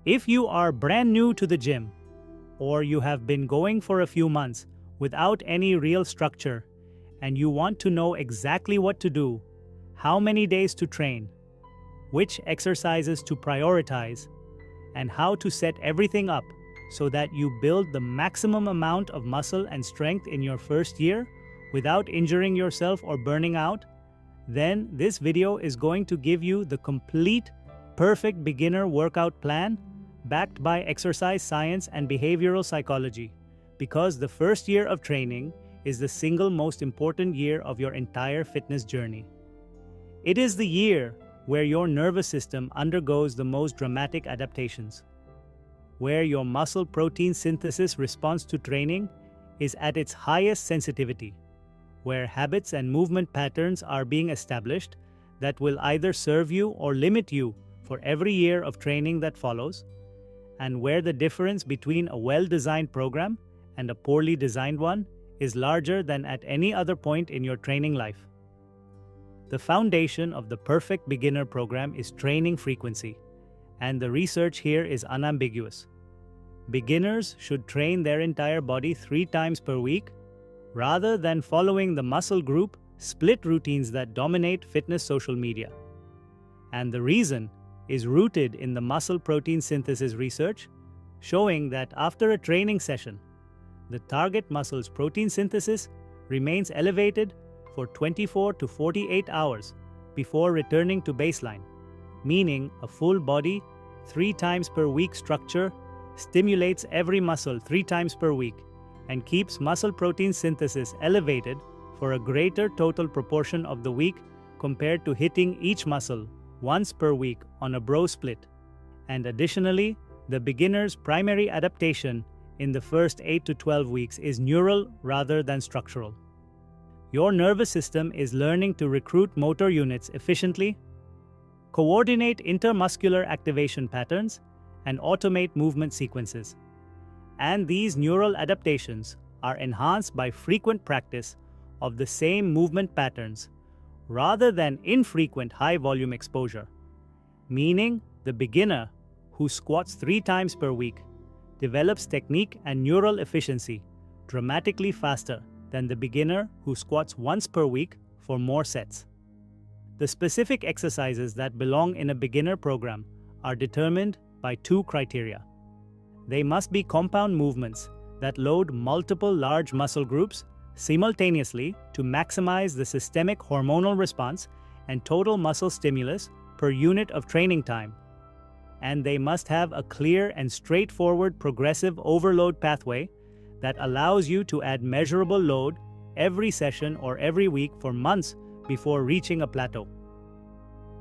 If you are brand new to the gym, or you have been going for a few months without any real structure, and you want to know exactly what to do, how many days to train, which exercises to prioritize, and how to set everything up so that you build the maximum amount of muscle and strength in your first year without injuring yourself or burning out, then this video is going to give you the complete, perfect beginner workout plan backed by exercise science and behavioral psychology, because the first year of training is the single most important year of your entire fitness journey. It is the year where your nervous system undergoes the most dramatic adaptations, where your muscle protein synthesis response to training is at its highest sensitivity, where habits and movement patterns are being established that will either serve you or limit you for every year of training that follows, and where the difference between a well-designed program and a poorly designed one is larger than at any other point in your training life. The foundation of the perfect beginner program is training frequency, and the research here is unambiguous. Beginners should train their entire body 3 times per week, rather than following the muscle group split routines that dominate fitness social media. And the reason is rooted in the muscle protein synthesis research, showing that after a training session, the target muscle's protein synthesis remains elevated for 24 to 48 hours before returning to baseline, meaning a full body, 3 times per week structure stimulates every muscle 3 times per week and keeps muscle protein synthesis elevated for a greater total proportion of the week compared to hitting each muscle once per week on a bro split. And additionally, the beginner's primary adaptation in the first 8 to 12 weeks is neural rather than structural. Your nervous system is learning to recruit motor units efficiently, coordinate intermuscular activation patterns, and automate movement sequences. And these neural adaptations are enhanced by frequent practice of the same movement patterns rather than infrequent high-volume exposure, meaning the beginner who squats 3 times per week develops technique and neural efficiency dramatically faster than the beginner who squats once per week for more sets. The specific exercises that belong in a beginner program are determined by 2 criteria. They must be compound movements that load multiple large muscle groups simultaneously to maximize the systemic hormonal response and total muscle stimulus per unit of training time. And they must have a clear and straightforward progressive overload pathway that allows you to add measurable load every session or every week for months before reaching a plateau.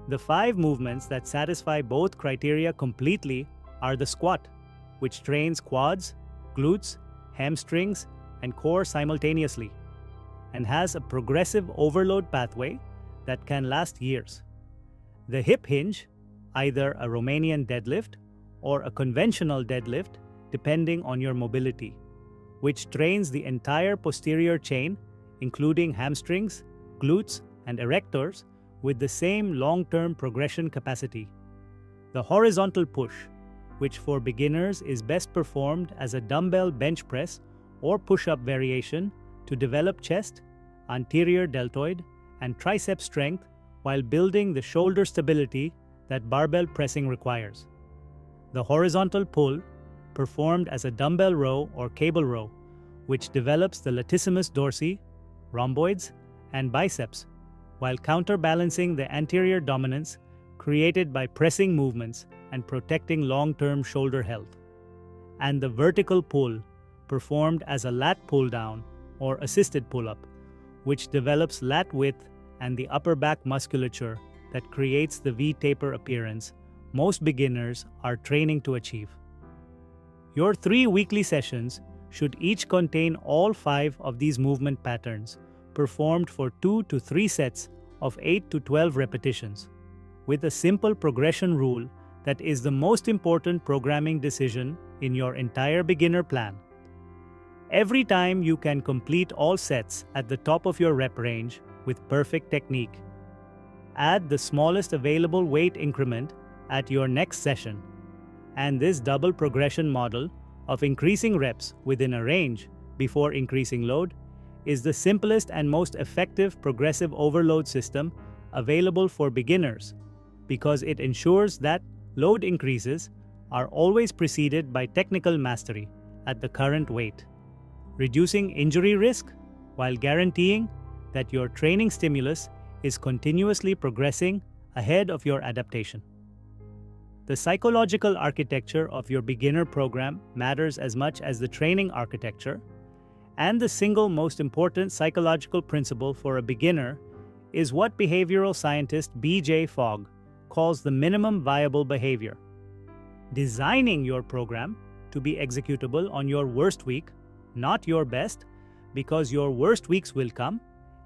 The 5 movements that satisfy both criteria completely are the squat, which trains quads, glutes, hamstrings, and core simultaneously, and has a progressive overload pathway that can last years. The hip hinge, either a Romanian deadlift or a conventional deadlift depending on your mobility, which trains the entire posterior chain, including hamstrings, glutes, and erectors, with the same long-term progression capacity. The horizontal push, which for beginners is best performed as a dumbbell bench press or push-up variation to develop chest, anterior deltoid, and tricep strength while building the shoulder stability that barbell pressing requires. The horizontal pull, performed as a dumbbell row or cable row, which develops the latissimus dorsi, rhomboids, and biceps, while counterbalancing the anterior dominance created by pressing movements and protecting long-term shoulder health. And the vertical pull, performed as a lat pull-down or assisted pull-up, which develops lat width and the upper back musculature that creates the V-taper appearance most beginners are training to achieve. Your 3 weekly sessions should each contain all 5 of these movement patterns, performed for 2 to 3 sets of 8 to 12 repetitions, with a simple progression rule that is the most important programming decision in your entire beginner plan. Every time you can complete all sets at the top of your rep range with perfect technique. Add the smallest available weight increment at your next session, And this double progression model of increasing reps within a range before increasing load is the simplest and most effective progressive overload system available for beginners because it ensures that load increases are always preceded by technical mastery at the current weight, reducing injury risk while guaranteeing that your training stimulus is continuously progressing ahead of your adaptation. The psychological architecture of your beginner program matters as much as the training architecture, and the single most important psychological principle for a beginner is what behavioral scientist B.J. Fogg calls the minimum viable behavior. Designing your program to be executable on your worst week, not your best, because your worst weeks will come,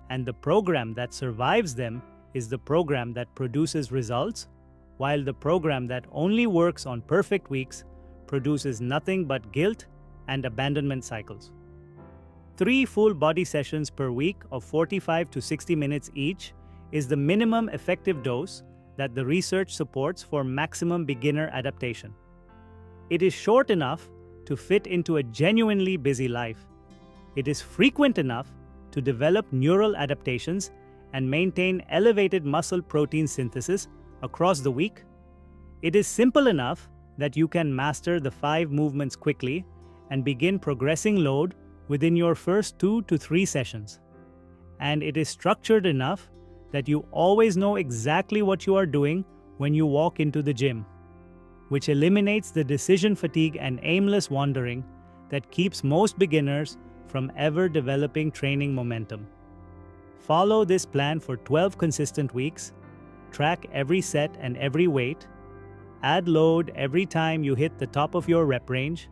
and the program that survives them is the program that produces results, while the program that only works on perfect weeks produces nothing but guilt and abandonment cycles. 3 full body sessions per week of 45 to 60 minutes each is the minimum effective dose that the research supports for maximum beginner adaptation. It is short enough to fit into a genuinely busy life. It is frequent enough to develop neural adaptations and maintain elevated muscle protein synthesis across the week. It is simple enough that you can master the 5 movements quickly and begin progressing load within your first 2 to 3 sessions. And it is structured enough that you always know exactly what you are doing when you walk into the gym, which eliminates the decision fatigue and aimless wandering that keeps most beginners from ever developing training momentum. Follow this plan for 12 consistent weeks, track every set and every weight, add load every time you hit the top of your rep range,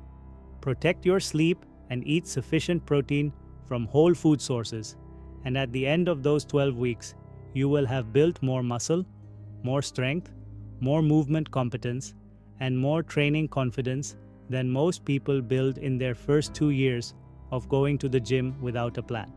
protect your sleep and eat sufficient protein from whole food sources, and at the end of those 12 weeks, you will have built more muscle, more strength, more movement competence, and more training confidence than most people build in their first 2 years of going to the gym without a plan.